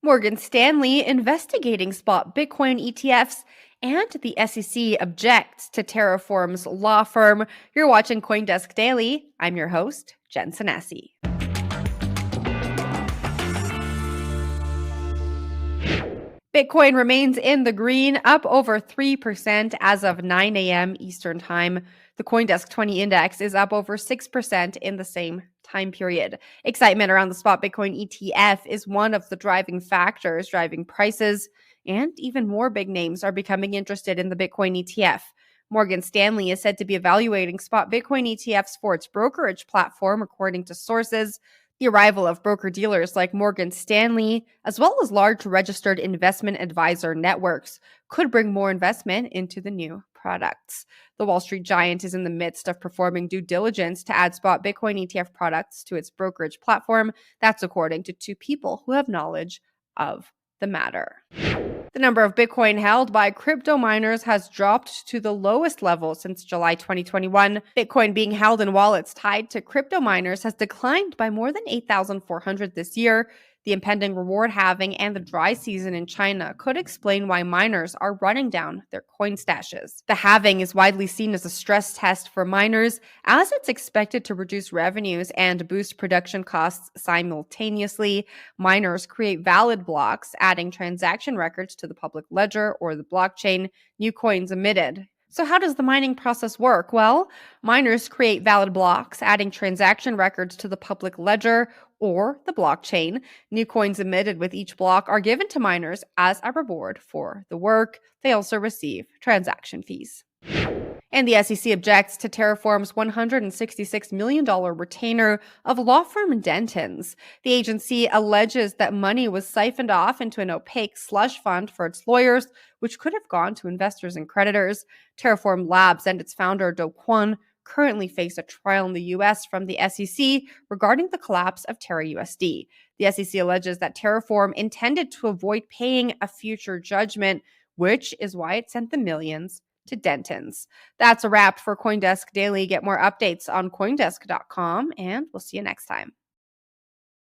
Morgan Stanley investigating spot Bitcoin ETFs, and the SEC objects to Terraform's law firm. You're watching CoinDesk Daily. I'm your host, Jen Sanasie. Bitcoin remains in the green, up over 3% as of 9 a.m. Eastern Time. The CoinDesk 20 index is up over 6% in the same time period. Excitement around the spot Bitcoin ETF is one of the driving factors driving prices, and even more big names are becoming interested in the Bitcoin ETF. Morgan Stanley is said to be evaluating spot Bitcoin ETFs for its brokerage platform, according to sources. The arrival of broker-dealers like Morgan Stanley, as well as large registered investment advisor networks, could bring more investment into the new products. The Wall Street giant is in the midst of performing due diligence to add spot Bitcoin ETF products to its brokerage platform. That's according to two people who have knowledge of the matter. The number of Bitcoin held by crypto miners has dropped to the lowest level since July 2021. Bitcoin being held in wallets tied to crypto miners has declined by more than 8,400 this year. The impending reward halving and the dry season in China could explain why miners are running down their coin stashes. The halving is widely seen as a stress test for miners, as it's expected to reduce revenues and boost production costs simultaneously. Miners create valid blocks, adding transaction records to the public ledger or the blockchain. New coins emitted. So how does the mining process work? Well, miners create valid blocks, adding transaction records to the public ledger or the blockchain. New coins emitted with each block are given to miners as a reward for the work. They also receive transaction fees. And the SEC objects to Terraform's $166 million retainer of law firm Dentons. The agency alleges that money was siphoned off into an opaque slush fund for its lawyers, which could have gone to investors and creditors. Terraform Labs and its founder, Do Kwon, currently face a trial in the U.S. from the SEC regarding the collapse of TerraUSD. The SEC alleges that Terraform intended to avoid paying a future judgment, which is why it sent the millions to Dentons. That's a wrap for CoinDesk Daily. Get more updates on CoinDesk.com, and we'll see you next time.